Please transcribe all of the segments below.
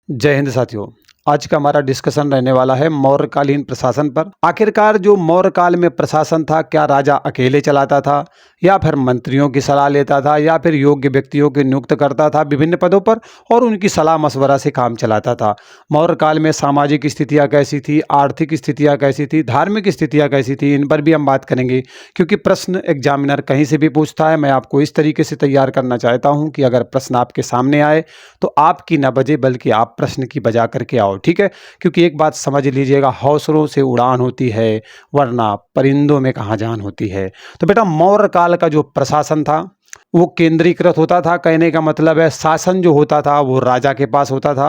जय हिंद साथियों। आज का हमारा डिस्कशन रहने वाला है मौर्यकालीन प्रशासन पर। आखिरकार जो मौर्य काल में प्रशासन था, क्या राजा अकेले चलाता था या फिर मंत्रियों की सलाह लेता था या फिर योग्य व्यक्तियों की नियुक्त करता था विभिन्न पदों पर और उनकी सलाह मशवरा से काम चलाता था। मौर्य काल में सामाजिक स्थितियां कैसी थी, आर्थिक स्थितियां कैसी थी, धार्मिक स्थितियां कैसी थी, इन पर भी हम बात करेंगे, क्योंकि प्रश्न एग्जामिनर कहीं से भी पूछता है। मैं आपको इस तरीके से तैयार करना चाहता हूं कि अगर प्रश्न आपके सामने आए तो आपकी न बजे बल्कि आप प्रश्न की बजा करके आओ, ठीक है। क्योंकि एक बात समझ लीजिएगा, हौसलों से उड़ान होती है वरना परिंदों में कहाँ जान होती है। तो बेटा, मौर्य काल का जो प्रशासन था वो केंद्रीकृत होता था। कहने का मतलब है शासन जो होता था वो राजा के पास होता था,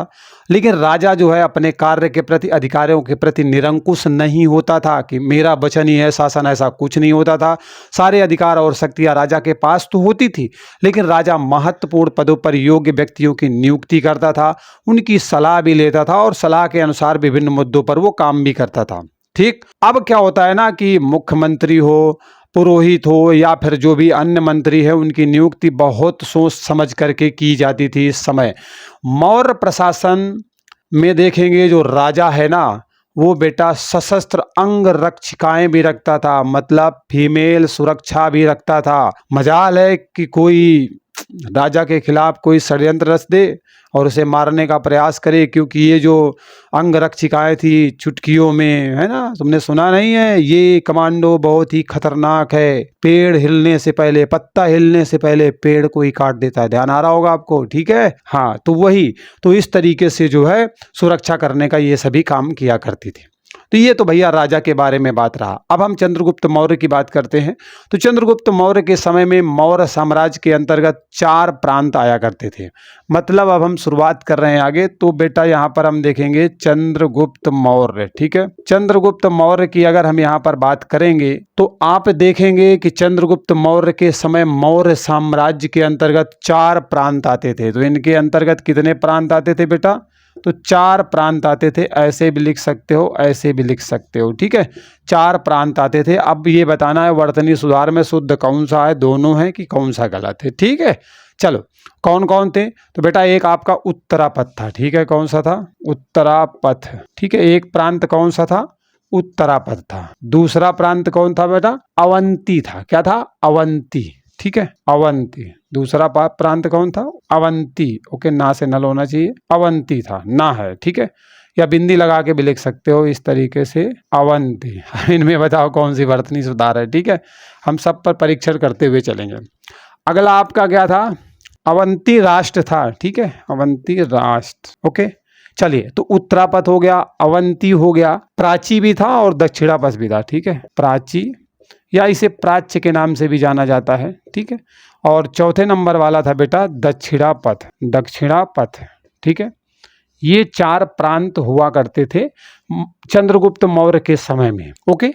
लेकिन राजा जो है अपने कार्य के प्रति, अधिकारियों के प्रति निरंकुश नहीं होता था कि मेरा वचन ही है शासन, ऐसा कुछ नहीं होता था। सारे अधिकार और शक्तियां राजा के पास तो होती थी, लेकिन राजा महत्वपूर्ण पदों पर योग्य व्यक्तियों की नियुक्ति करता था, उनकी सलाह भी लेता था और सलाह के अनुसार विभिन्न मुद्दों पर वो काम भी करता था। ठीक, अब क्या होता है ना कि मुख्यमंत्री हो, पुरोहित हो या फिर जो भी अन्य मंत्री है, उनकी नियुक्ति बहुत सोच समझ करके की जाती थी। इस समय मौर्य प्रशासन में देखेंगे जो राजा है ना, वो बेटा सशस्त्र अंग रक्षिकाएं भी रखता था, मतलब फीमेल सुरक्षा भी रखता था। मजाल है कि कोई राजा के खिलाफ कोई षड्यंत्र रच दे और उसे मारने का प्रयास करे, क्योंकि ये जो अंग रक्षिकाएं थी चुटकियों में, है ना, तुमने सुना नहीं है, ये कमांडो बहुत ही खतरनाक है, पेड़ हिलने से पहले, पत्ता हिलने से पहले पेड़ को ही काट देता है। ध्यान आ रहा होगा आपको, ठीक है। हाँ, तो वही, तो इस तरीके से जो है सुरक्षा करने का ये सभी काम किया करती थी। तो ये तो भैया राजा के बारे में बात रहा। अब हम चंद्रगुप्त मौर्य की बात करते हैं। तो चंद्रगुप्त मौर्य के समय में मौर्य साम्राज्य के अंतर्गत 4 प्रांत आया करते थे। मतलब अब हम शुरुआत कर रहे हैं आगे, तो बेटा यहाँ पर हम देखेंगे चंद्रगुप्त मौर्य, ठीक है। चंद्रगुप्त मौर्य की अगर हम यहाँ पर बात करेंगे तो आप देखेंगे कि चंद्रगुप्त मौर्य के समय मौर्य साम्राज्य के अंतर्गत 4 प्रांत आते थे। तो इनके अंतर्गत कितने प्रांत आते थे बेटा? तो 4 प्रांत आते थे। ऐसे भी लिख सकते हो, ऐसे भी लिख सकते हो, ठीक है। 4 प्रांत आते थे। अब ये बताना है वर्तनी सुधार में शुद्ध कौन सा है, दोनों है कि कौन सा गलत है, ठीक है। चलो, कौन कौन थे? तो बेटा एक आपका उत्तरापथ था, ठीक है। कौन सा था? उत्तरापथ, ठीक है। एक प्रांत कौन सा था? उत्तरापथ था। दूसरा प्रांत कौन था बेटा? अवंती था। क्या था? अवंती, ठीक है, अवंती। दूसरा प्रांत कौन था? अवंती। ओके, ना से नल होना चाहिए, अवंती था, ना है, ठीक है। या बिंदी लगा के भी लिख सकते हो इस तरीके से, अवंती। इनमें बताओ कौन सी वर्तनी सुधार है, ठीक है। हम सब पर परीक्षण करते हुए चलेंगे। अगला आपका क्या था? अवंती राष्ट्र था, ठीक है, अवंती राष्ट्र। ओके, चलिए, तो उत्तरापथ हो गया, अवंती हो गया, प्राची भी था और दक्षिणापथ भी था, ठीक है। प्राची या इसे प्राच्य के नाम से भी जाना जाता है, ठीक है। और चौथे नंबर वाला था बेटा दक्षिणापथ, दक्षिणापथ, ठीक है। ये 4 प्रांत हुआ करते थे चंद्रगुप्त मौर्य के समय में। ओके,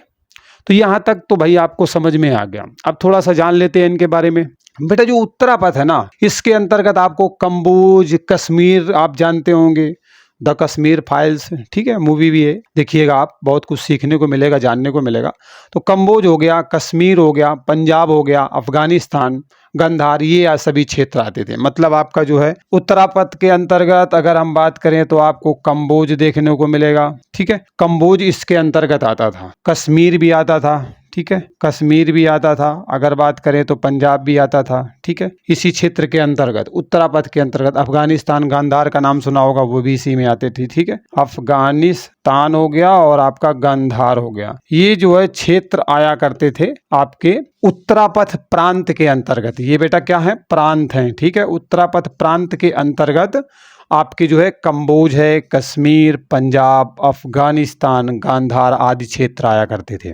तो यहां तक तो भाई आपको समझ में आ गया। अब थोड़ा सा जान लेते हैं इनके बारे में। बेटा जो उत्तरापथ है ना, इसके अंतर्गत आपको कम्बोज, कश्मीर आप जानते होंगे, द कश्मीर फाइल्स, ठीक है, मूवी भी है, देखिएगा आप, बहुत कुछ सीखने को मिलेगा, जानने को मिलेगा। तो कम्बोज हो गया, कश्मीर हो गया, पंजाब हो गया, अफगानिस्तान, गंधार, ये सभी क्षेत्र आते थे। मतलब आपका जो है उत्तरापथ के अंतर्गत अगर हम बात करें तो आपको कम्बोज देखने को मिलेगा, ठीक है। कम्बोज इसके अंतर्गत आता था। कश्मीर भी आता था, ठीक है, कश्मीर भी आता था। अगर बात करें तो पंजाब भी आता था, ठीक है, इसी क्षेत्र के अंतर्गत, उत्तरापथ के अंतर्गत। अफगानिस्तान, गांधार का नाम सुना होगा, वो भी इसी में आते थे, ठीक है। अफगानिस्तान हो गया और आपका गांधार हो गया, ये जो है क्षेत्र आया करते थे आपके उत्तरापथ प्रांत के अंतर्गत। ये बेटा क्या है? प्रांत हैं, ठीक है। उत्तरापथ प्रांत के अंतर्गत आपके जो है कम्बोज है, कश्मीर, पंजाब, अफगानिस्तान, गांधार आदि क्षेत्र आया करते थे।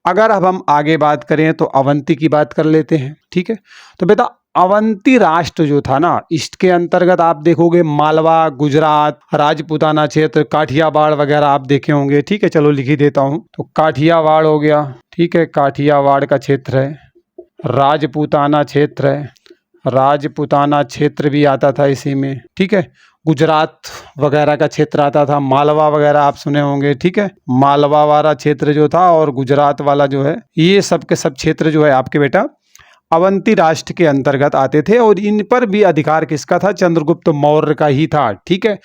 अगर अब हम आगे बात करें तो अवंती की बात कर लेते हैं, ठीक है। तो बेटा अवंती राष्ट्र जो था ना, इसके अंतर्गत आप देखोगे मालवा, गुजरात, राजपूताना क्षेत्र, काठियावाड़ वगैरह आप देखे होंगे, ठीक है। चलो लिख ही देता हूं। तो काठियावाड़ हो गया, ठीक है, काठियावाड़ का क्षेत्र है। राजपूताना क्षेत्र है, राजपूताना क्षेत्र भी आता था इसी में, ठीक है। गुजरात वगैरह का क्षेत्र आता था, मालवा वगैरह आप सुने होंगे, ठीक है। मालवा वाला क्षेत्र जो था और गुजरात वाला जो है, ये सब के सब क्षेत्र जो है आपके बेटा अवंती राष्ट्र के अंतर्गत आते थे और इन पर भी अधिकार किसका था? चंद्रगुप्त मौर्य का ही था, ठीक है।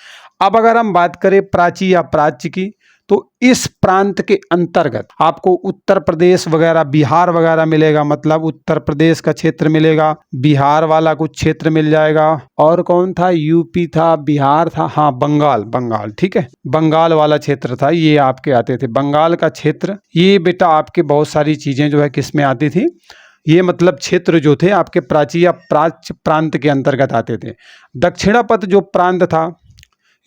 अब अगर हम बात करें प्राची या प्राच्य की, तो इस प्रांत के अंतर्गत आपको उत्तर प्रदेश वगैरह, बिहार वगैरह मिलेगा। मतलब उत्तर प्रदेश का क्षेत्र मिलेगा, बिहार वाला कुछ क्षेत्र मिल जाएगा, और कौन था, यूपी था, बिहार था, हाँ बंगाल, ठीक है, बंगाल वाला क्षेत्र था, ये आपके आते थे। बंगाल का क्षेत्र, ये बेटा आपके बहुत सारी चीजें जो है किस में आती थी, ये मतलब क्षेत्र जो थे आपके प्राची या प्राच्य प्रांत के अंतर्गत आते थे। दक्षिणापथ जो प्रांत था,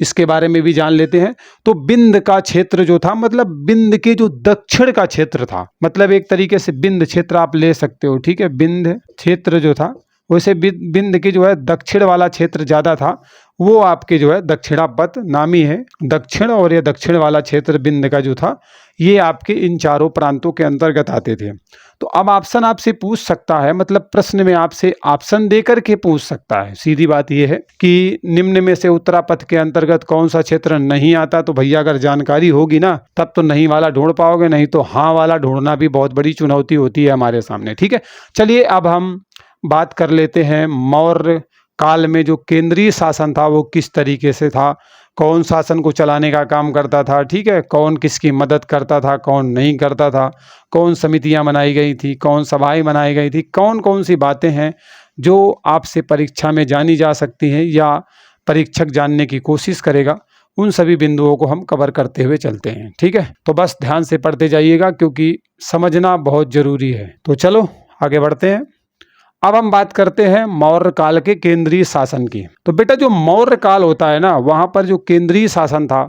इसके बारे में भी जान लेते हैं। तो बिंद का क्षेत्र जो था, मतलब बिंद के जो दक्षिण का क्षेत्र था, मतलब एक तरीके से बिंद क्षेत्र आप ले सकते हो, ठीक है। बिंद क्षेत्र जो था, वैसे बिंद के जो है दक्षिण वाला क्षेत्र ज़्यादा था, वो आपके जो है दक्षिणापथ नामी है। दक्षिण और ये दक्षिण वाला क्षेत्र बिंद का जो था, ये आपके इन चारों प्रांतों के अंतर्गत आते थे। तो अब ऑप्शन आपसे पूछ सकता है, मतलब प्रश्न में आपसे ऑप्शन दे करके पूछ सकता है। सीधी बात यह है कि निम्न में से उत्तरापथ के अंतर्गत कौन सा क्षेत्र नहीं आता। तो भैया अगर जानकारी होगी ना, तब तो नहीं वाला ढूंढ पाओगे, नहीं तो हाँ वाला ढूंढना भी बहुत बड़ी चुनौती होती है हमारे सामने, ठीक है। चलिए अब हम बात कर लेते हैं मौर्य काल में जो केंद्रीय शासन था वो किस तरीके से था, कौन शासन को चलाने का काम करता था, ठीक है, कौन किसकी मदद करता था, कौन नहीं करता था, कौन समितियां बनाई गई थी, कौन सभाएं बनाई गई थी, कौन कौन सी बातें हैं जो आपसे परीक्षा में जानी जा सकती हैं या परीक्षक जानने की कोशिश करेगा, उन सभी बिंदुओं को हम कवर करते हुए चलते हैं, ठीक है। तो बस ध्यान से पढ़ते जाइएगा क्योंकि समझना बहुत जरूरी है। तो चलो आगे बढ़ते हैं। अब हम बात करते हैं मौर्य काल के केंद्रीय शासन की। तो बेटा जो मौर्य काल होता है ना, वहां पर जो केंद्रीय शासन था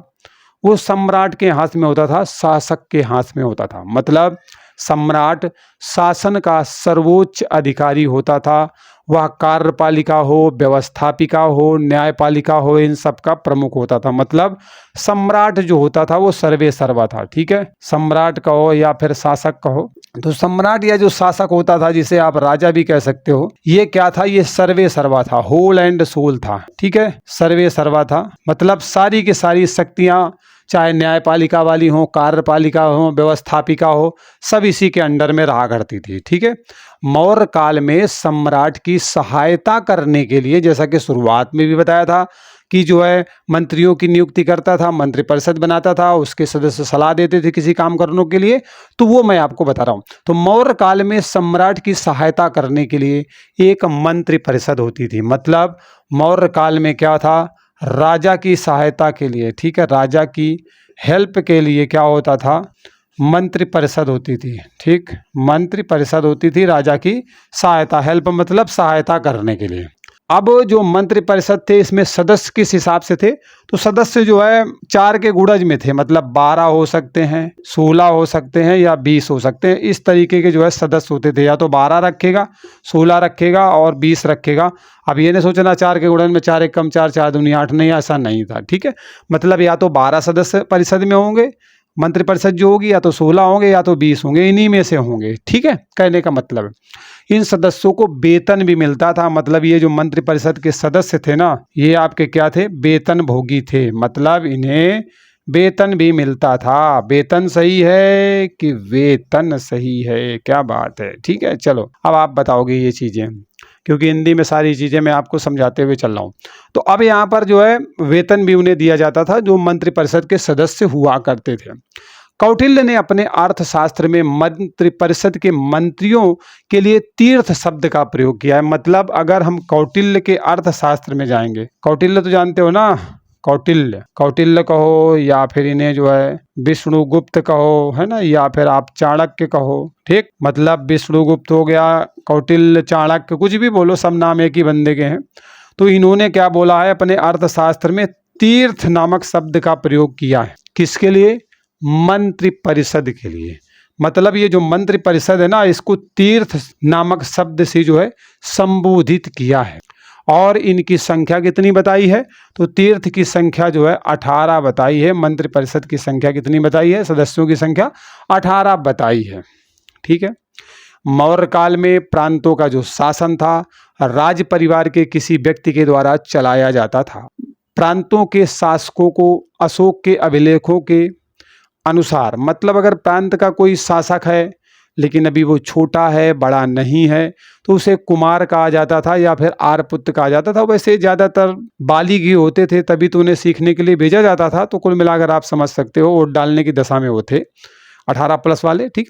वो सम्राट के हाथ में होता था, शासक के हाथ में होता था। मतलब सम्राट शासन का सर्वोच्च अधिकारी होता था। वह कार्यपालिका हो, व्यवस्थापिका हो, न्यायपालिका हो, इन सब का प्रमुख होता था। मतलब सम्राट जो होता था वो सर्वे सर्वा था, ठीक है। सम्राट कहो या फिर शासक कहो, तो सम्राट या जो शासक होता था, जिसे आप राजा भी कह सकते हो, ये क्या था, ये सर्वे सर्वा था, होल एंड सोल था, ठीक है। सर्वे सर्वा था मतलब सारी की सारी शक्तियां, चाहे न्यायपालिका वाली हो, कार्यपालिका हो, व्यवस्थापिका हो, सब इसी के अंडर में रहा करती थी, ठीक है। मौर्य काल में सम्राट की सहायता करने के लिए, जैसा कि शुरुआत में भी बताया था कि जो है मंत्रियों की नियुक्ति करता था, मंत्रिपरिषद बनाता था, उसके सदस्य सलाह देते थे किसी काम करने के लिए, तो वो मैं आपको बता रहा हूँ। तो मौर्य काल में सम्राट की सहायता करने के लिए एक मंत्रिपरिषद होती थी। मतलब मौर्य काल में क्या था, राजा की सहायता के लिए, ठीक है, राजा की हेल्प के लिए क्या होता था, मंत्रिपरिषद होती थी, ठीक, मंत्रिपरिषद होती थी राजा की सहायता, हेल्प मतलब सहायता करने के लिए। अब जो मंत्रिपरिषद थे, इसमें सदस्य किस हिसाब से थे, तो सदस्य जो है 4 के गुणज में थे। मतलब 12 हो सकते हैं, 16 हो सकते हैं या 20 हो सकते हैं, इस तरीके के जो है सदस्य होते थे। या तो 12 रखेगा, 16 रखेगा और 20 रखेगा। अब ये नहीं सोचना 4 के गुणज में 4 एक कम 4, 4 दूनी 8, नहीं, ऐसा नहीं था, ठीक है। मतलब या तो 12 सदस्य परिषद में होंगे, मंत्रिपरिषद जो होगी, या तो 16 होंगे या तो 20 होंगे, इन्हीं में से होंगे, ठीक है। कहने का मतलब इन सदस्यों को वेतन भी मिलता था। मतलब ये जो मंत्रिपरिषद के सदस्य थे ना, ये आपके क्या थे, वेतन भोगी थे। मतलब इन्हें वेतन भी मिलता था। वेतन सही है कि वेतन सही है, क्या बात है, ठीक है। चलो अब आप बताओगे ये चीजें, क्योंकि हिंदी में सारी चीजें मैं आपको समझाते हुए चल रहा हूँ। तो अब यहाँ पर जो है वेतन भी उन्हें दिया जाता था जो मंत्रिपरिषद के सदस्य हुआ करते थे। कौटिल्य ने अपने अर्थशास्त्र में मंत्रिपरिषद के मंत्रियों के लिए तीर्थ शब्द का प्रयोग किया है। मतलब अगर हम कौटिल्य के अर्थशास्त्र में जाएंगे, कौटिल्य तो जानते हो ना, कौटिल्य कहो या फिर इन्हें जो है विष्णुगुप्त कहो, है ना, या फिर आप चाणक्य कहो, ठीक। मतलब विष्णुगुप्त हो गया, कौटिल्य, चाणक्य, कुछ भी बोलो, सब नाम एक ही बंदे के हैं। तो इन्होंने क्या बोला है, अपने अर्थशास्त्र में तीर्थ नामक शब्द का प्रयोग किया है। किसके लिए, मंत्रिपरिषद के लिए। मतलब ये जो मंत्रिपरिषद है ना, इसको तीर्थ नामक शब्द से जो है संबोधित किया है। और इनकी संख्या कितनी बताई है, तो तीर्थ की संख्या जो है 18 बताई है। मंत्रिपरिषद की संख्या कितनी बताई है, सदस्यों की संख्या 18 बताई है, ठीक है। मौर्य काल में प्रांतों का जो शासन था राज परिवार के किसी व्यक्ति के द्वारा चलाया जाता था। प्रांतों के शासकों को अशोक के अभिलेखों के अनुसार, मतलब अगर प्रांत का कोई शासक है लेकिन अभी वो छोटा है, बड़ा नहीं है, तो उसे कुमार कहा जाता था या फिर आर्यपुत्र कहा जाता था। वैसे ज़्यादातर बालिग ही होते थे, तभी तो उन्हें सीखने के लिए भेजा जाता था। तो कुल मिलाकर आप समझ सकते हो वोट डालने की दशा में वो थे 18+ वाले। ठीक,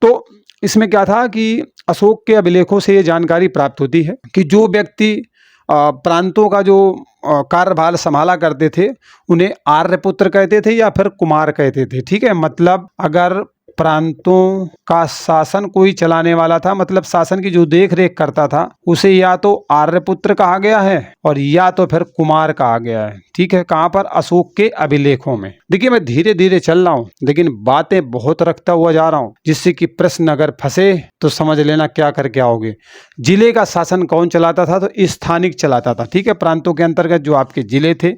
तो इसमें क्या था कि अशोक के अभिलेखों से ये जानकारी प्राप्त होती है कि जो व्यक्ति प्रांतों का जो कार्यभार संभाला करते थे उन्हें आर्यपुत्र कहते थे या फिर कुमार कहते थे। ठीक है, मतलब अगर प्रांतों का शासन कोई चलाने वाला था, मतलब शासन की जो देख रेख करता था, उसे या तो आर्यपुत्र कहा गया है और या तो फिर कुमार कहा गया है। ठीक है, कहाँ पर? अशोक के अभिलेखों में। देखिए मैं धीरे धीरे चल रहा हूँ लेकिन बातें बहुत रखता हुआ जा रहा हूँ, जिससे कि प्रश्न अगर फंसे तो समझ लेना क्या करके आओगे। जिले का शासन कौन चलाता था? तो स्थानिक चलाता था। ठीक है, प्रांतों के अंतर्गत जो आपके जिले थे,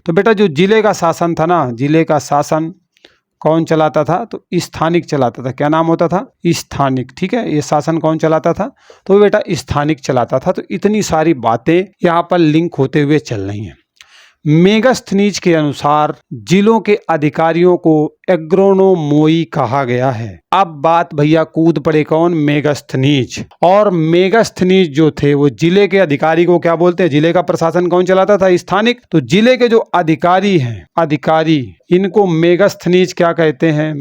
तो बेटा जो जिले का शासन था ना, जिले का शासन कौन चलाता था? तो स्थानिक चलाता था। क्या नाम होता था? स्थानिक। ठीक है, ये शासन कौन चलाता था? तो बेटा स्थानिक चलाता था। तो इतनी सारी बातें यहाँ पर लिंक होते हुए चल रही हैं। मेगास्थनीज के अनुसार जिलों के अधिकारियों को एग्रोनोमोई कहा गया है। अब बात भैया कूद पड़े कौन? मेगास्थनीज। और मेगास्थनीज जो थे वो जिले के अधिकारी को क्या बोलते हैं? जिले का प्रशासन कौन चलाता था? स्थानिक। तो जिले के जो अधिकारी हैं, अधिकारी, इनको मेगास्थनीज क्या कहते हैं?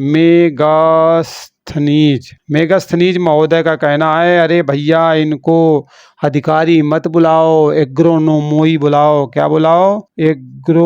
मेगास्थनीज महोदय का कहना है, अरे भैया इनको अधिकारी मत बुलाओ, एग्रोनोमोई बुलाओ। क्या बुलाओ? एग्रोनोमोई।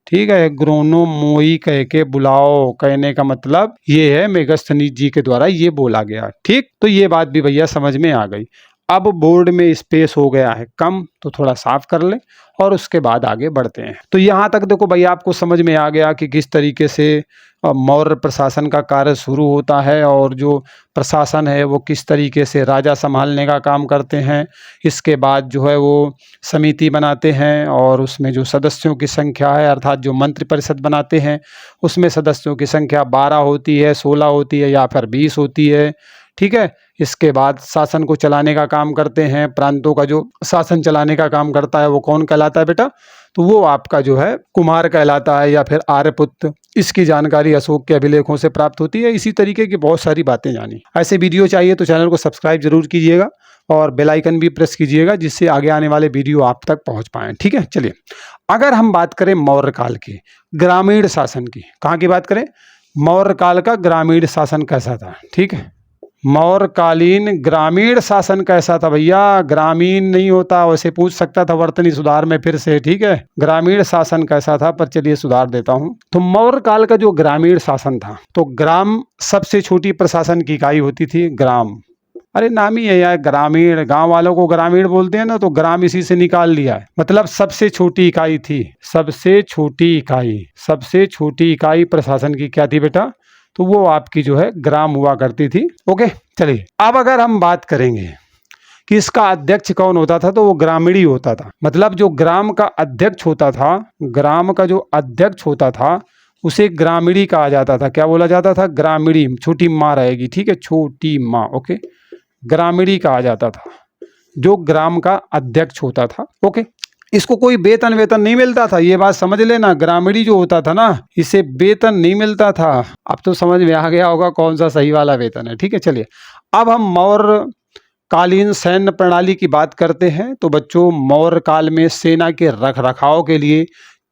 ठीक है, एग्रोनोमोई कह के बुलाओ। कहने का मतलब ये है मेगास्थनीज जी के द्वारा ये बोला गया। ठीक, तो ये बात भी भैया समझ में आ गई। अब बोर्ड में स्पेस हो गया है कम, तो थोड़ा साफ कर ले और उसके बाद आगे बढ़ते हैं। तो यहाँ तक देखो भैया आपको समझ में आ गया कि किस तरीके से मौर्य प्रशासन का कार्य शुरू होता है और जो प्रशासन है वो किस तरीके से राजा संभालने का काम करते हैं। इसके बाद जो है वो समिति बनाते हैं और उसमें जो सदस्यों की संख्या है, अर्थात जो मंत्रिपरिषद बनाते हैं, उसमें सदस्यों की संख्या 12 होती है, 16 होती है या फिर 20 होती है। ठीक है, इसके बाद शासन को चलाने का काम करते हैं। प्रांतों का जो शासन चलाने का काम करता है वो कौन कहलाता है बेटा? तो वो आपका जो है कुमार कहलाता है या फिर आर्यपुत्र। इसकी जानकारी अशोक के अभिलेखों से प्राप्त होती है। इसी तरीके की बहुत सारी बातें जानी। ऐसे वीडियो चाहिए तो चैनल को सब्सक्राइब जरूर कीजिएगा और बेल आइकन भी प्रेस कीजिएगा, जिससे आगे आने वाले वीडियो आप तक पहुंच पाएँ। ठीक है, चलिए अगर हम बात करें मौर्य काल की ग्रामीण शासन की, कहाँ की बात करें? मौर्य काल का ग्रामीण शासन कैसा था? ठीक है, मौर्यकालीन ग्रामीण शासन कैसा था भैया? ग्रामीण नहीं होता, वैसे पूछ सकता था वर्तनी सुधार में फिर से। ठीक है, ग्रामीण शासन कैसा था, पर चलिए सुधार देता हूं। तो मौर्य काल का जो ग्रामीण शासन था, तो ग्राम सबसे छोटी प्रशासन की इकाई होती थी। ग्राम, अरे नाम ही है यार ग्रामीण, गांव वालों को ग्रामीण बोलते हैं ना, तो ग्राम इसी से निकाल लिया है। मतलब सबसे छोटी इकाई थी, सबसे छोटी इकाई प्रशासन की क्या थी बेटा? तो वो आपकी जो है ग्राम हुआ करती थी। ओके, चलिए अब अगर हम बात करेंगे कि इसका अध्यक्ष कौन होता था, तो वो ग्रामीणी होता था। मतलब जो ग्राम का अध्यक्ष होता था, ग्राम का जो अध्यक्ष होता था उसे ग्रामीणी कहा जाता था। क्या बोला जाता था? ग्रामीणी, छोटी माँ रहेगी। ठीक है, छोटी माँ। ओके, ग्रामीणी कहा जाता था जो ग्राम का अध्यक्ष होता था। ओके, इसको कोई वेतन नहीं मिलता था, ये बात समझ लेना। ग्रामीणी जो होता था ना, इसे वेतन नहीं मिलता था। अब तो समझ में आ गया होगा कौन सा सही वाला वेतन है। ठीक है, चलिए अब हम मौर्य कालीन सैन्य प्रणाली की बात करते हैं। तो बच्चों, मौर्य काल में सेना के रखरखाव के लिए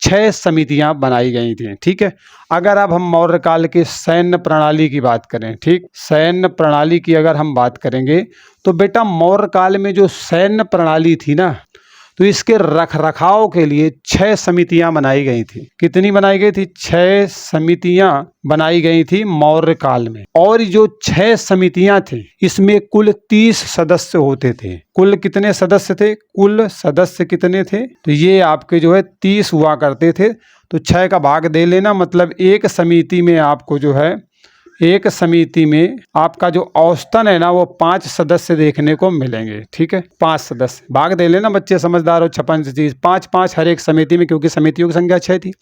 6 समितियां बनाई गई थी। ठीक है, अगर अब हम मौर्य काल के सैन्य प्रणाली की बात करें, ठीक, सैन्य प्रणाली की अगर हम बात करेंगे तो बेटा मौर्य काल में जो सैन्य प्रणाली थी ना, तो इसके रखरखाव के लिए 6 समितियां बनाई गई थी। कितनी बनाई गई थी? 6 समितियां बनाई गई थी मौर्य काल में। और जो 6 समितियां थी इसमें कुल 30 सदस्य होते थे। कुल कितने सदस्य थे? कुल सदस्य कितने थे? तो ये आपके जो है 30 हुआ करते थे। तो 6 का भाग दे लेना, मतलब एक समिति में आपको जो है, एक समिति में आपका जो औसतन है ना वो 5 सदस्य देखने को मिलेंगे। ठीक है, 5 सदस्य, भाग दे लेना बच्चे, समझदार हो। 56 चीज 5-5 हर एक समिति में, क्योंकि समितियों की संख्या 6 थी।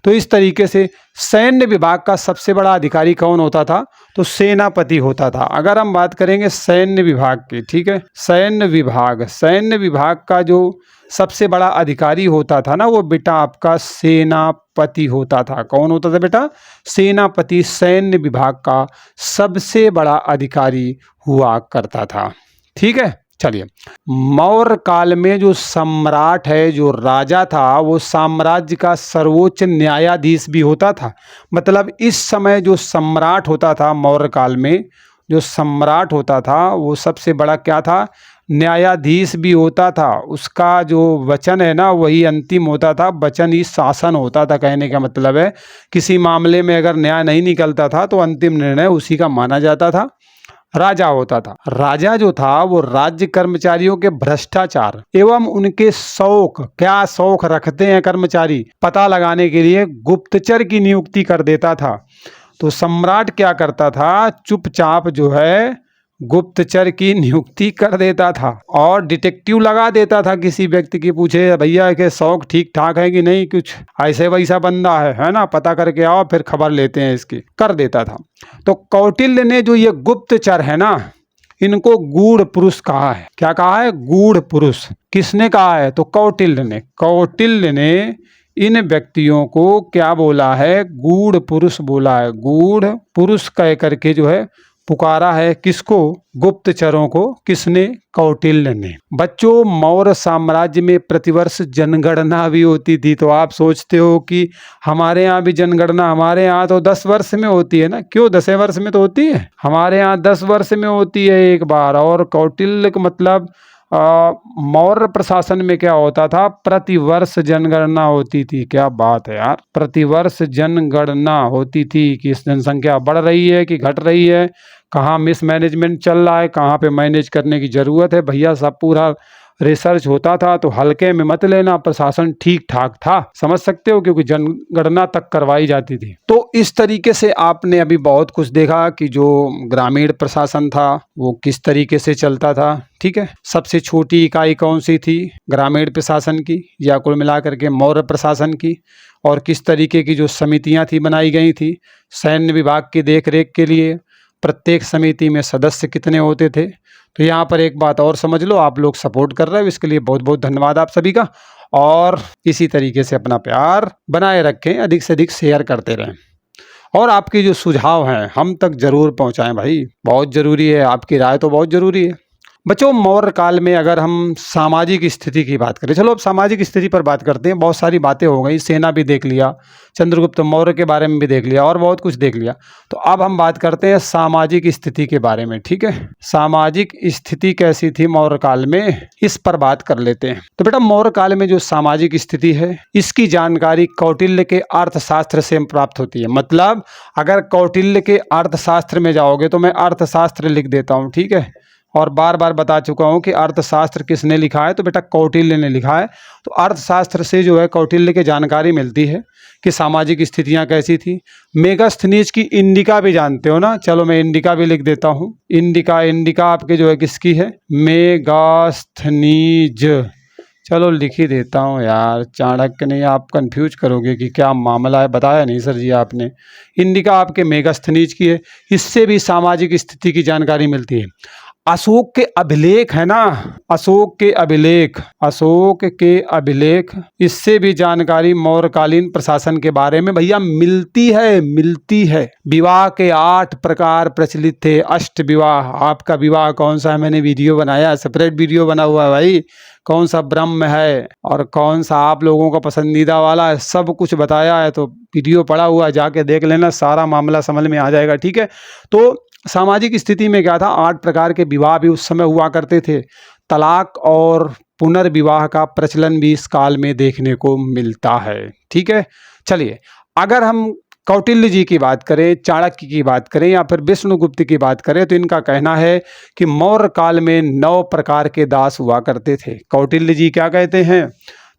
तो इस तरीके से सैन्य विभाग का सबसे बड़ा अधिकारी कौन होता था? तो सेनापति होता था। अगर हम बात करेंगे सैन्य विभाग की, ठीक है, सैन्य विभाग का जो सबसे बड़ा अधिकारी होता था ना, वो बेटा आपका सेनापति होता था। कौन होता था बेटा? सेनापति सैन्य विभाग का सबसे बड़ा अधिकारी हुआ करता था। ठीक है, चलिए, मौर्य काल में जो सम्राट है, जो राजा था, वो साम्राज्य का सर्वोच्च न्यायाधीश भी होता था। मतलब इस समय जो सम्राट होता था, मौर्य काल में जो सम्राट होता था, वो सबसे बड़ा क्या था? न्यायाधीश भी होता था। उसका जो वचन है ना, वही अंतिम होता था। वचन ही शासन होता था। कहने का मतलब है किसी मामले में अगर न्याय नहीं निकलता था तो अंतिम निर्णय उसी का माना जाता था। राजा होता था। राजा जो था वो राज्य कर्मचारियों के भ्रष्टाचार एवं उनके शौक, क्या शौक रखते हैं कर्मचारी, पता लगाने के लिए गुप्तचर की नियुक्ति कर देता था। तो सम्राट क्या करता था? चुपचाप जो है गुप्तचर की नियुक्ति कर देता था और डिटेक्टिव लगा देता था। किसी व्यक्ति की पूछे, भैया के शौक ठीक ठाक है कि नहीं, कुछ ऐसे वैसा बंदा है ना, पता करके आओ, फिर खबर लेते हैं इसकी, कर देता था। तो कौटिल्य ने जो ये गुप्तचर है ना, इनको गूढ़ पुरुष कहा है। क्या कहा है? गूढ़ पुरुष। किसने कहा है? तो कौटिल्य ने इन व्यक्तियों को क्या बोला है? गूढ़ पुरुष बोला है। गूढ़ पुरुष कह करके जो है पुकारा है। किसको? गुप्तचरों को। किसने? कौटिल्य ने। बच्चों, मौर्य साम्राज्य में प्रतिवर्ष जनगणना भी होती थी। तो आप सोचते हो कि हमारे यहाँ भी जनगणना, हमारे यहाँ तो 10 वर्ष में होती है ना। क्यों? 10 वर्ष में तो होती है, हमारे यहाँ 10 वर्ष में होती है एक बार। और कौटिल्य का मतलब मौर्य प्रशासन में क्या होता था? प्रतिवर्ष जनगणना होती थी। क्या बात है यार, प्रतिवर्ष जनगणना होती थी कि इस जनसंख्या बढ़ रही है कि घट रही है, कहाँ मिसमैनेजमेंट चल रहा है, कहाँ पे मैनेज करने की ज़रूरत है। भैया सब पूरा रिसर्च होता था। तो हल्के में मत लेना, प्रशासन ठीक ठाक था, समझ सकते हो, क्योंकि जनगणना तक करवाई जाती थी। तो इस तरीके से आपने अभी बहुत कुछ देखा कि जो ग्रामीण प्रशासन था वो किस तरीके से चलता था। ठीक है, सबसे छोटी इकाई कौन सी थी? ग्रामीण प्रशासन की, या कुल मिलाकर के मौर्य प्रशासन की। और किस तरीके की जो समितियां थी बनाई गई थी सैन्य विभाग की देखरेख के लिए, प्रत्येक समिति में सदस्य कितने होते थे। तो यहाँ पर एक बात और समझ लो, आप लोग सपोर्ट कर रहे हो, इसके लिए बहुत बहुत धन्यवाद आप सभी का। और इसी तरीके से अपना प्यार बनाए रखें, अधिक से अधिक शेयर करते रहें और आपके जो सुझाव हैं हम तक जरूर पहुँचाएं भाई, बहुत ज़रूरी है, आपकी राय तो बहुत ज़रूरी है। बच्चों, मौर्य काल में अगर हम सामाजिक स्थिति की बात करें, चलो अब सामाजिक स्थिति पर बात करते हैं। बहुत सारी बातें हो गई, सेना भी देख लिया, चंद्रगुप्त मौर्य के बारे में भी देख लिया और बहुत कुछ देख लिया। तो अब हम बात करते हैं सामाजिक स्थिति के बारे में। ठीक है, सामाजिक स्थिति कैसी थी मौर्य काल में, इस पर बात कर लेते हैं। तो बेटा, मौर्य काल में जो सामाजिक स्थिति है इसकी जानकारी कौटिल्य के अर्थशास्त्र से प्राप्त होती है। मतलब अगर कौटिल्य के अर्थशास्त्र में जाओगे, तो मैं अर्थशास्त्र लिख देता हूँ, ठीक है, और बार बार बता चुका हूँ कि अर्थशास्त्र किसने लिखा है, तो बेटा कौटिल्य ने लिखा है। तो अर्थशास्त्र से जो है कौटिल्य की जानकारी मिलती है कि सामाजिक स्थितियाँ कैसी थी। मेगास्थनीज की इंडिका भी जानते हो ना, चलो मैं इंडिका भी लिख देता हूँ। इंडिका आपके जो है किसकी है? मेगास्थनीज। चलो लिख ही देता हूँ यार, चाणक्य नहीं, आप कंफ्यूज करोगे कि क्या मामला है, बताया नहीं सर जी आपने। इंडिका आपके मेगास्थनीज की है, इससे भी सामाजिक स्थिति की जानकारी मिलती है। अशोक के अभिलेख है ना, अशोक के अभिलेख, इससे भी जानकारी मौर्यकालीन प्रशासन के बारे में भैया मिलती है। विवाह के 8 प्रकार प्रचलित थे। अष्ट विवाह, आपका विवाह कौन सा है, मैंने वीडियो बनाया, सेपरेट वीडियो बना हुआ है भाई, कौन सा ब्रह्म है और कौन सा आप लोगों का पसंदीदा वाला है, सब कुछ बताया है। तो वीडियो पड़ा हुआ है, जाके देख लेना, सारा मामला समझ में आ जाएगा। ठीक है, तो सामाजिक स्थिति में क्या था, 8 प्रकार के विवाह भी उस समय हुआ करते थे। तलाक और पुनर्विवाह का प्रचलन भी इस काल में देखने को मिलता है। ठीक है, चलिए अगर हम कौटिल्य जी की बात करें, चाणक्य की बात करें या फिर विष्णुगुप्त की बात करें, तो इनका कहना है कि मौर्य काल में 9 प्रकार के दास हुआ करते थे। कौटिल्य जी क्या कहते हैं?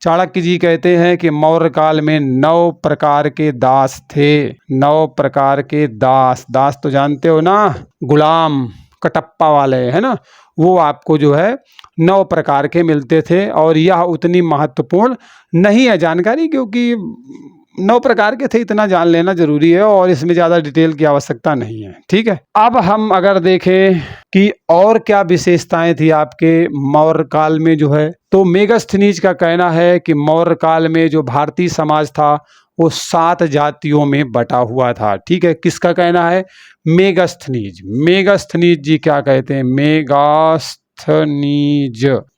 चाणक्य जी कहते हैं कि मौर्य काल में 9 प्रकार के दास थे। 9 प्रकार के दास तो जानते हो ना, गुलाम, कटप्पा वाले, है ना, वो आपको जो है 9 प्रकार के मिलते थे। और यह उतनी महत्वपूर्ण नहीं है जानकारी, क्योंकि 9 प्रकार के थे, इतना जान लेना जरूरी है और इसमें ज़्यादा डिटेल की आवश्यकता नहीं है। ठीक है, अब हम अगर देखें कि और क्या विशेषताएं थी आपके मौर्य काल में जो है, तो मेगास्थनीज का कहना है कि मौर्य काल में जो भारतीय समाज था वो 7 जातियों में बटा हुआ था। ठीक है, किसका कहना है? मेगास्थनीज। मेगास्थनीज जी क्या कहते हैं? मेगास्थनीज,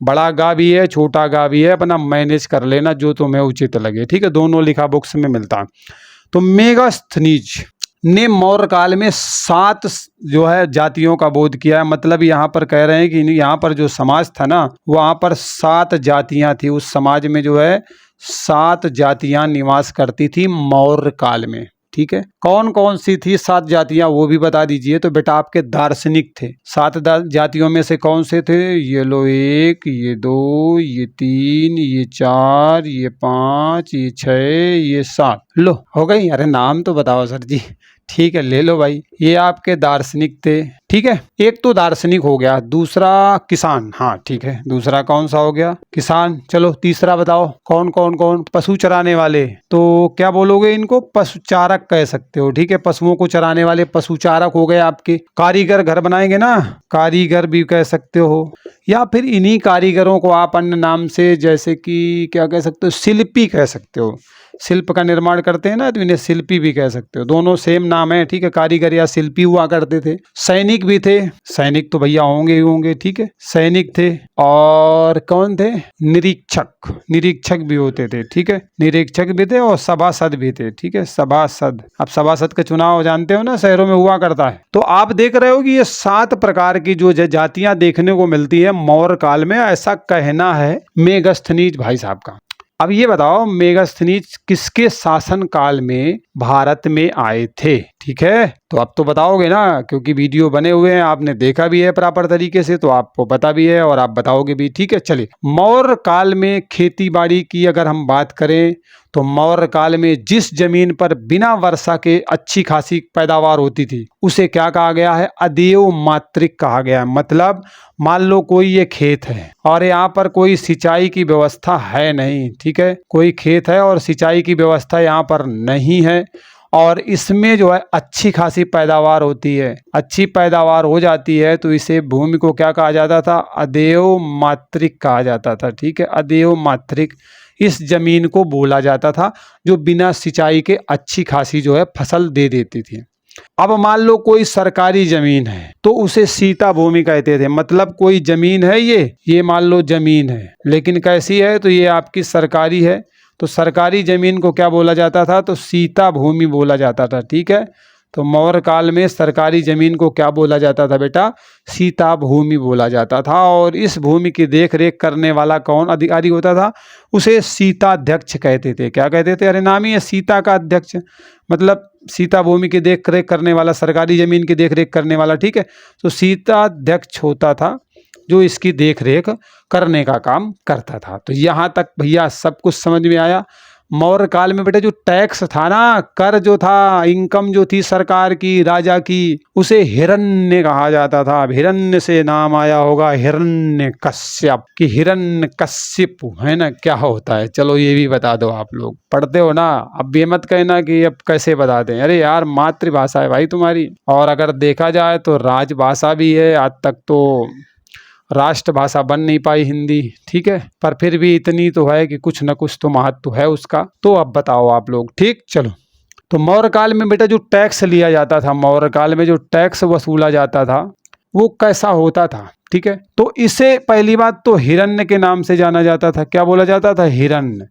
बड़ा गा भी है छोटा गा भी है, अपना मैनेज कर लेना जो तुम्हें उचित लगे। ठीक है, दोनों लिखा बुक्स में मिलता है। तो मेगास्थनीज ने मौर्य काल में 7 जो है जातियों का बोध किया है। मतलब यहाँ पर कह रहे हैं कि यहाँ पर जो समाज था ना, वहाँ पर 7 जातियाँ थी। उस समाज में जो है 7 जातियाँ निवास करती थी मौर्य काल में। ठीक है, कौन कौन सी थी 7 जातियाँ वो भी बता दीजिए। तो बेटा आपके दार्शनिक थे। 7 जातियों में से कौन से थे? ये लो 1, ये 2, ये 3, ये 4, ये 5, ये 6, ये 7। लो हो गई। अरे नाम तो बताओ सर जी। ठीक है, ले लो भाई, ये आपके दार्शनिक थे। ठीक है, एक तो दार्शनिक हो गया, दूसरा किसान। हाँ ठीक है, दूसरा कौन सा हो गया? किसान। चलो तीसरा बताओ, कौन कौन कौन? पशु चराने वाले। तो क्या बोलोगे इनको? पशुचारक कह सकते हो। ठीक है, पशुओं को चराने वाले पशुचारक हो गए आपके। कारीगर, घर बनाएंगे ना, कारीगर भी कह सकते हो। या फिर इन्हीं कारीगरों को आप अन्य नाम से, जैसे कि क्या कह सकते हो? शिल्पी कह सकते हो। शिल्प का निर्माण करते हैं ना, तो इन्हें शिल्पी भी कह सकते हो। दोनों सेम नाम है। ठीक है, कारीगर या शिल्पी हुआ करते थे। सैनिक भी थे। सैनिक तो भैया होंगे ही होंगे। ठीक है, सैनिक थे। और कौन थे? निरीक्षक। निरीक्षक भी होते थे। ठीक है, निरीक्षक भी थे और सभासद भी थे। ठीक है, सभासद। अब सभासद का चुनाव जानते हो ना, शहरों में हुआ करता है। तो आप देख रहे हो कि ये 7 प्रकार की जो जातियां देखने को मिलती है मौर्य काल में, ऐसा कहना है मेगास्थनीज भाई साहब का। अब ये बताओ, मेगास्थनीज किसके शासन काल में भारत में आए थे? ठीक है, तो अब तो बताओगे ना, क्योंकि वीडियो बने हुए हैं, आपने देखा भी है प्रॉपर तरीके से, तो आपको पता भी है और आप बताओगे भी। ठीक है, चलिए। मौर्य काल में खेती बाड़ी की अगर हम बात करें, तो मौर्य काल में जिस जमीन पर बिना वर्षा के अच्छी खासी पैदावार होती थी, उसे क्या कहा गया है? अदेव मातृक कहा गया है। मतलब मान लो कोई ये खेत है और यहाँ पर कोई सिंचाई की व्यवस्था है नहीं। ठीक है, कोई खेत है और सिंचाई की व्यवस्था यहाँ पर नहीं है, और इसमें जो है अच्छी खासी पैदावार होती है, अच्छी पैदावार हो जाती है, तो इसे भूमि को क्या कहा जाता था? अदेव मातृक कहा जाता था। ठीक है, अदेव मातृक इस जमीन को बोला जाता था, जो बिना सिंचाई के अच्छी खासी जो है फसल दे देती थी। अब मान लो कोई सरकारी जमीन है, तो उसे सीता भूमि कहते थे। मतलब कोई जमीन है, ये मान लो जमीन है, लेकिन कैसी है? तो ये आपकी सरकारी है। तो सरकारी जमीन को क्या बोला जाता था? तो सीता भूमि बोला जाता था। ठीक है, तो मौर्य काल में सरकारी जमीन को क्या बोला जाता था बेटा? सीता भूमि बोला जाता था। और इस भूमि की देख रेख करने वाला कौन अधिकारी होता था? उसे सीताध्यक्ष कहते थे। क्या कहते थे? अरे नाम ही है सीता का अध्यक्ष, मतलब सीता भूमि की देख रेख करने वाला, सरकारी जमीन की देख रेख करने वाला। ठीक है, तो सीताध्यक्ष होता था जो इसकी देख रेख करने का काम करता था। तो यहाँ तक भैया सब कुछ समझ में आया। मौर्य काल में बेटा जो टैक्स था ना, कर जो था, इनकम जो थी सरकार की, राजा की, उसे हिरण्य कहा जाता था। अब हिरण्य से नाम आया होगा हिरण्यकश्यप, कि हिरण्यकश्यप है ना, क्या होता है? चलो ये भी बता दो, आप लोग पढ़ते हो ना। अब ये मत कहना कि अब कैसे बताते हैं। अरे यार, मातृभाषा है भाई तुम्हारी, और अगर देखा जाए तो राजभाषा भी है। आज तक तो राष्ट्रभाषा बन नहीं पाई हिंदी। ठीक है, पर फिर भी इतनी तो है कि कुछ न कुछ तो महत्व है उसका। तो अब बताओ आप लोग। ठीक, चलो। तो मौर्य काल में बेटा जो टैक्स लिया जाता था, मौर्य काल में जो टैक्स वसूला जाता था, वो कैसा होता था? ठीक है, तो इसे पहली बात तो हिरण्य के नाम से जाना जाता था। क्या बोला जाता था? हिरण्य।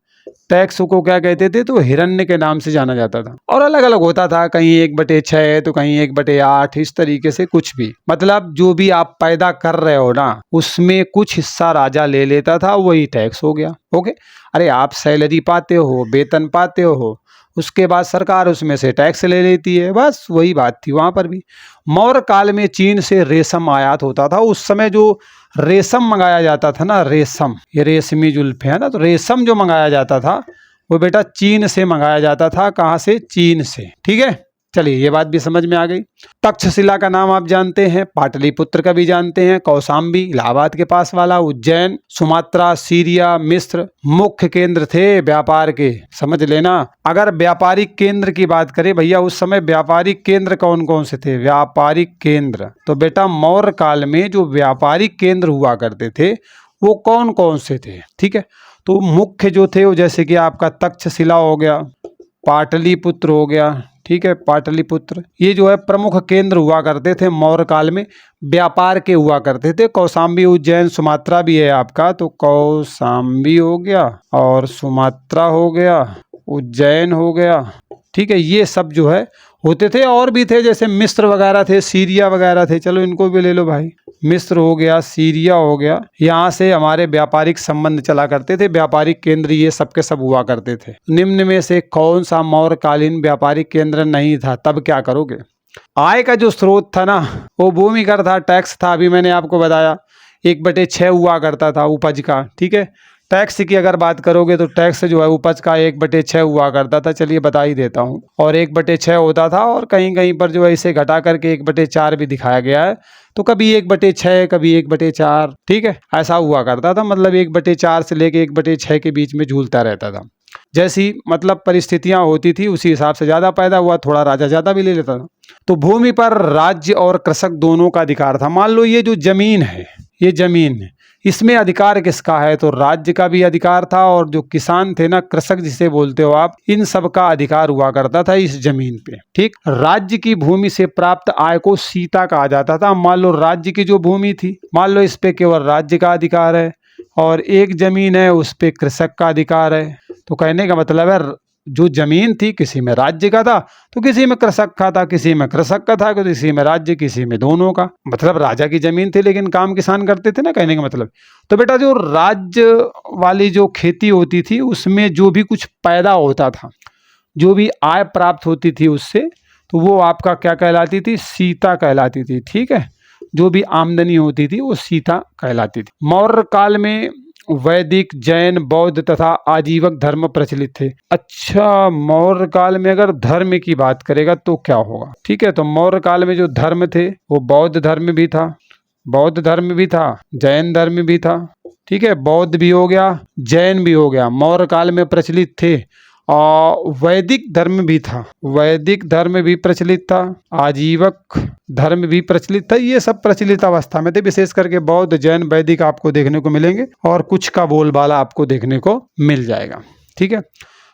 टैक्स को क्या कहते थे? तो हिरण्य के नाम से जाना जाता था। और अलग अलग होता था, कहीं 1/6 तो कहीं 1/8, इस तरीके से कुछ भी। मतलब जो भी आप पैदा कर रहे हो ना, उसमें कुछ हिस्सा राजा ले लेता था, वही टैक्स हो गया। ओके, अरे आप सैलरी पाते हो, वेतन पाते हो, उसके बाद सरकार उसमें से टैक्स ले लेती है, बस वही बात थी वहाँ पर भी। मौर्य काल में चीन से रेशम आयात होता था। उस समय जो रेशम मंगाया जाता था ना, रेशम, ये रेशमी जुल्फे है ना, तो रेशम जो मंगाया जाता था वो बेटा चीन से मंगाया जाता था। कहाँ से? चीन से। ठीक है, चलिए ये बात भी समझ में आ गई। तक्षशिला का नाम आप जानते हैं, पाटलिपुत्र का भी जानते हैं, कौशाम्बी इलाहाबाद के पास वाला, उज्जैन, सुमात्रा, सीरिया, मिस्र मुख्य केंद्र थे व्यापार के। समझ लेना, अगर व्यापारिक केंद्र की बात करें भैया, उस समय व्यापारिक केंद्र कौन कौन से थे? व्यापारिक केंद्र तो बेटा मौर्य काल में जो व्यापारिक केंद्र हुआ करते थे वो कौन कौन से थे? ठीक है, तो मुख्य जो थे वो जैसे कि आपका तक्षशिला हो गया, पाटलिपुत्र हो गया, ठीक है, पाटलिपुत्र, ये जो है प्रमुख केंद्र हुआ करते थे मौर्य काल में, व्यापार के हुआ करते थे। कौशाम्बी, उज्जैन, सुमात्रा भी है आपका, तो कौशाम्बी हो गया और सुमात्रा हो गया, उज्जैन हो गया, ठीक है, ये सब जो है होते थे। और भी थे जैसे मिस्र वगैरह थे, सीरिया वगैरह थे, चलो इनको भी ले लो भाई, मिस्र हो गया, सीरिया हो गया, यहाँ से हमारे व्यापारिक संबंध चला करते थे, व्यापारिक केंद्र ये सब के सब हुआ करते थे। निम्न में से कौन सा मौर्यकालीन व्यापारिक केंद्र नहीं था? तब क्या करोगे? आय का जो स्रोत था ना वो भूमि कर था, टैक्स था, अभी मैंने आपको बताया 1/6 हुआ करता था उपज का, ठीक है। टैक्स की अगर बात करोगे तो टैक्स जो है उपज का 1/6 हुआ करता था, चलिए बता ही देता हूँ, और 1/6 होता था, और कहीं कहीं पर जो है इसे घटा करके 1/4 भी दिखाया गया है, तो कभी 1/6 कभी 1/4, ठीक है, ऐसा हुआ करता था। मतलब 1/4 से लेके 1/6 के बीच में झूलता रहता था, जैसी मतलब परिस्थितियां होती थी उसी हिसाब से ज़्यादा पैदा हुआ, थोड़ा राजा ज़्यादा भी ले लेता था। तो भूमि पर राज्य और कृषक दोनों का अधिकार था। मान लो ये जो जमीन है, ये जमीन है, इसमें अधिकार किसका है? तो राज्य का भी अधिकार था, और जो किसान थे ना, कृषक जिसे बोलते हो आप, इन सब का अधिकार हुआ करता था इस जमीन पे, ठीक। राज्य की भूमि से प्राप्त आय को सीता कहा जाता था। मान लो राज्य की जो भूमि थी, मान लो इस पे केवल राज्य का अधिकार है, और एक जमीन है उस पे कृषक का अधिकार है। तो कहने का मतलब है जो जमीन थी किसी में राज्य का था तो किसी में कृषक का था, किसी में कृषक का था, किसी में राज्य, किसी में दोनों का। मतलब राजा की जमीन थी लेकिन काम किसान करते थे ना, कहने का मतलब। तो बेटा जो राज्य वाली जो खेती होती थी उसमें जो भी कुछ पैदा होता था, जो भी आय प्राप्त होती थी उससे, तो वो आपका क्या कहलाती थी? सीता कहलाती थी, ठीक है। जो भी आमदनी होती थी वो सीता कहलाती थी। मौर्य काल में वैदिक, जैन, बौद्ध तथा आजीवक धर्म प्रचलित थे। अच्छा, मौर्य काल में अगर धर्म की बात करेगा तो क्या होगा? ठीक है, तो मौर्य काल में जो धर्म थे वो बौद्ध धर्म भी था, बौद्ध धर्म भी था, जैन धर्म भी था, ठीक है, बौद्ध भी हो गया, जैन भी हो गया, मौर्य काल में प्रचलित थे। और वैदिक धर्म भी था, वैदिक धर्म भी प्रचलित था, आजीवक धर्म भी प्रचलित था। ये सब प्रचलित अवस्था में थे, विशेष करके बौद्ध, जैन, वैदिक आपको देखने को मिलेंगे, और कुछ का बोलबाला आपको देखने को मिल जाएगा, ठीक है।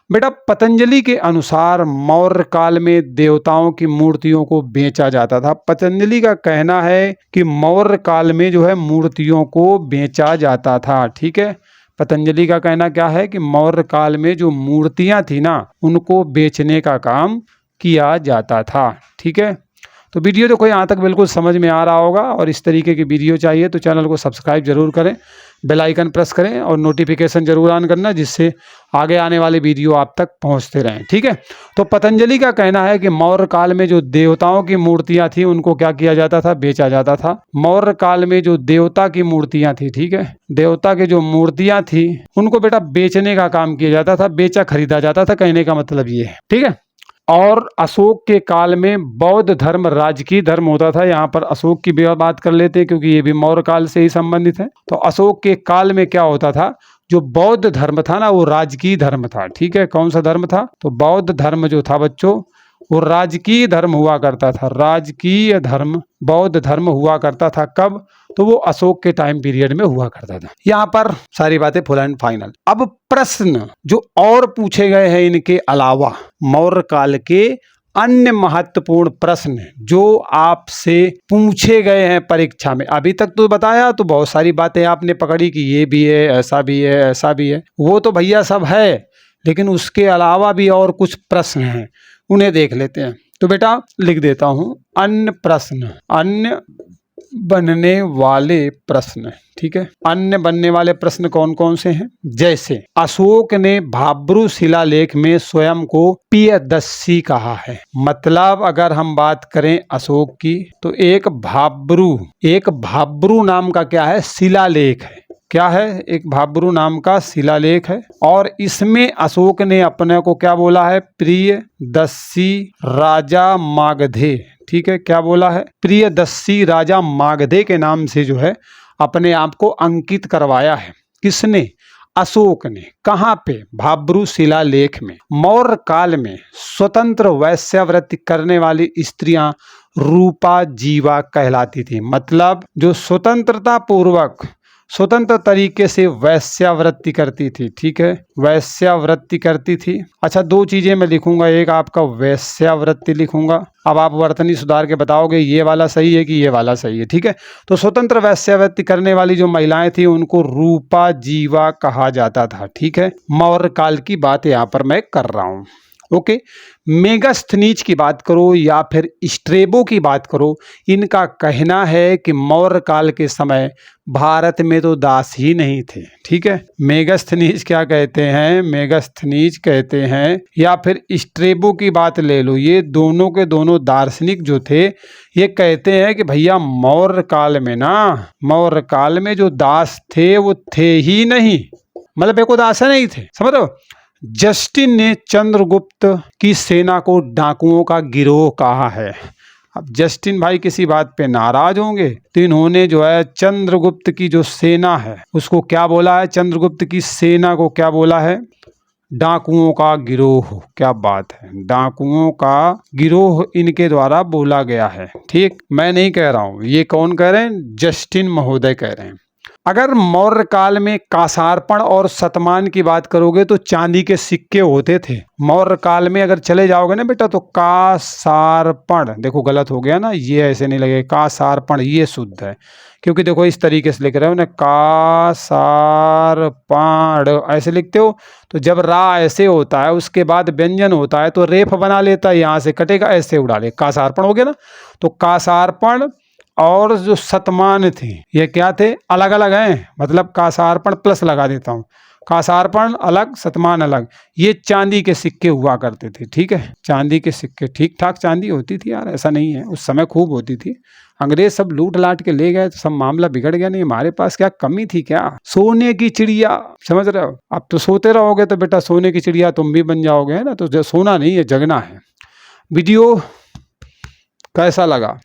बेटा पतंजलि के अनुसार मौर्य काल में देवताओं की मूर्तियों को बेचा जाता था। पतंजलि का कहना है कि मौर्य काल में जो है मूर्तियों को बेचा जाता था, ठीक है। पतंजलि का कहना क्या है कि मौर्य काल में जो मूर्तियां थी ना उनको बेचने का काम किया जाता था, ठीक है। तो वीडियो देखो यहाँ तक बिल्कुल समझ में आ रहा होगा, और इस तरीके की वीडियो चाहिए तो चैनल को सब्सक्राइब जरूर करें, बेल आइकन प्रेस करें और नोटिफिकेशन जरूर ऑन करना, जिससे आगे आने वाले वीडियो आप तक पहुँचते रहें, ठीक है। तो पतंजलि का कहना है कि मौर्य काल में जो देवताओं की मूर्तियाँ थी उनको क्या किया जाता था? बेचा जाता था। मौर्य काल में जो देवता की मूर्तियाँ थी, ठीक है, देवता की जो मूर्तियाँ थी उनको बेटा बेचने का काम किया जाता था, बेचा खरीदा जाता था, कहने का मतलब ये है, ठीक है। और अशोक के काल में बौद्ध धर्म राजकीय धर्म होता था। यहाँ पर अशोक की भी बात कर लेते हैं क्योंकि ये भी मौर्य काल से ही संबंधित है। तो अशोक के काल में क्या होता था? जो बौद्ध धर्म था ना वो राजकीय धर्म था, ठीक है। कौन सा धर्म था? तो बौद्ध धर्म जो था बच्चों वो राजकीय धर्म हुआ करता था, राजकीय धर्म बौद्ध धर्म हुआ करता था। कब? तो वो अशोक के टाइम पीरियड में हुआ करता था। यहाँ पर सारी बातें फुल एंड फाइनल। अब प्रश्न जो और पूछे गए हैं इनके अलावा, मौर्य काल के अन्य महत्वपूर्ण प्रश्न जो आपसे पूछे गए हैं परीक्षा में। अभी तक तो बताया तो बहुत सारी बातें आपने पकड़ी कि ये भी है, ऐसा भी है, ऐसा भी है, वो तो भैया सब है, लेकिन उसके अलावा भी और कुछ प्रश्न हैं, उन्हें देख लेते हैं। तो बेटा लिख देता हूं अन्य प्रश्न, अन्य बनने वाले प्रश्न, ठीक है। अन्य बनने वाले प्रश्न कौन कौन से हैं? जैसे अशोक ने भाब्रू शिलालेख में स्वयं को पियदस्सी कहा है। मतलब अगर हम बात करें अशोक की तो एक भाब्रू नाम का क्या है? शिलालेख है। क्या है, एक भाब्रू नाम का शिलालेख है और इसमें अशोक ने अपने को क्या बोला है, प्रियदर्शी राजा मागधे। ठीक है, क्या बोला है, प्रियदर्शी राजा मागधे के नाम से जो है अपने आप को अंकित करवाया है। किसने, अशोक ने। कहाँ पे, भाब्रू शिलालेख में। मौर्य काल में स्वतंत्र वैश्यावृत्ति करने वाली स्त्रियां रूपा जीवा कहलाती थी। मतलब जो स्वतंत्रता पूर्वक स्वतंत्र तरीके से वैश्यावृत्ति करती थी। ठीक है, वैश्यावृत्ति करती थी। अच्छा, दो चीजें मैं लिखूंगा, एक आपका वैश्यावृत्ति लिखूंगा, अब आप वर्तनी सुधार के बताओगे ये वाला सही है कि ये वाला सही है। ठीक है, तो स्वतंत्र वैश्यावृत्ति करने वाली जो महिलाएं थी उनको रूपा जीवा कहा जाता था। ठीक है, मौर्य काल की बात यहाँ पर मैं कर रहा हूँ। ओके, मेगास्थनीज की बात करो या फिर स्ट्रेबो की बात करो, इनका कहना है कि मौर्य काल के समय भारत में तो दास ही नहीं थे। ठीक है, मेगास्थनीज क्या कहते हैं, मेगास्थनीज कहते हैं या फिर स्ट्रेबो की बात ले लो, ये दोनों के दोनों दार्शनिक जो थे ये कहते हैं कि भैया मौर्य काल में ना, मौर्य काल में जो दास थे वो थे ही नहीं, मतलब एको दास नहीं थे, समझ रहे हो। जस्टिन ने चंद्रगुप्त की सेना को डाकुओं का गिरोह कहा है। अब जस्टिन भाई किसी बात पे नाराज होंगे तो इन्होंने जो है चंद्रगुप्त की जो सेना है उसको क्या बोला है, चंद्रगुप्त की सेना को क्या बोला है, डाकुओं का गिरोह। क्या बात है, डाकुओं का गिरोह इनके द्वारा बोला गया है। ठीक, मैं नहीं कह रहा हूं, ये कौन कह रहे हैं, जस्टिन महोदय कह रहे हैं। अगर मौर्य काल में कासारपण और शतमान की बात करोगे तो चांदी के सिक्के होते थे। मौर्य काल में अगर चले जाओगे ना बेटा तो कासारपण, देखो गलत हो गया ना, ये ऐसे नहीं लगेगा, कासारपण ये शुद्ध है, क्योंकि देखो इस तरीके से लिख रहे हो ना, कासारपण ऐसे लिखते हो तो जब रा ऐसे होता है उसके बाद व्यंजन होता है तो रेफ बना लेता है, यहाँ से कटेगा, ऐसे उड़ा ले, कासारपण हो गया ना। तो कासारपण और जो शतमान थे ये क्या थे, अलग अलग हैं, मतलब कासारपण प्लस लगा देता हूँ, कासारपण अलग शतमान अलग, ये चांदी के सिक्के हुआ करते थे। ठीक है, चांदी के सिक्के, ठीक ठाक चांदी होती थी यार, ऐसा नहीं है, उस समय खूब होती थी। अंग्रेज सब लूट लाट के ले गए तो सब मामला बिगड़ गया, नहीं हमारे पास क्या कमी थी क्या, सोने की चिड़िया, समझ रहे हो। अब तो सोते रहोगे तो बेटा सोने की चिड़िया तुम भी बन जाओगे, है ना, तो सोना नहीं है जगना है। वीडियो कैसा लगा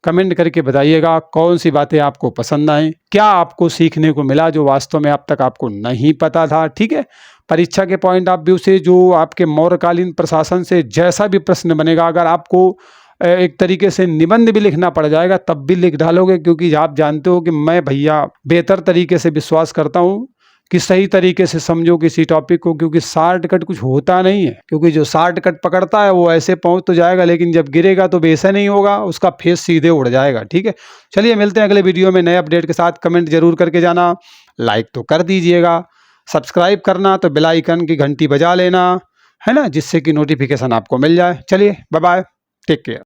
कमेंट करके बताइएगा, कौन सी बातें आपको पसंद आए, क्या आपको सीखने को मिला जो वास्तव में अब तक आपको नहीं पता था। ठीक है, परीक्षा के पॉइंट ऑफ व्यू से जो आपके मौर्यकालीन प्रशासन से जैसा भी प्रश्न बनेगा, अगर आपको एक तरीके से निबंध भी लिखना पड़ जाएगा तब भी लिख डालोगे, क्योंकि आप जानते हो कि मैं भैया बेहतर तरीके से विश्वास करता हूँ कि सही तरीके से समझो किसी टॉपिक को, क्योंकि शॉर्टकट कुछ होता नहीं है, क्योंकि जो शॉर्टकट पकड़ता है वो ऐसे पहुंच तो जाएगा लेकिन जब गिरेगा तो वैसा नहीं होगा, उसका फेस सीधे उड़ जाएगा। ठीक है, चलिए मिलते हैं अगले वीडियो में नए अपडेट के साथ। कमेंट जरूर करके जाना, लाइक तो कर दीजिएगा, सब्सक्राइब करना तो बेल आइकन की घंटी बजा लेना, है ना, जिससे कि नोटिफिकेशन आपको मिल जाए। चलिए बाय बाय, टेक केयर।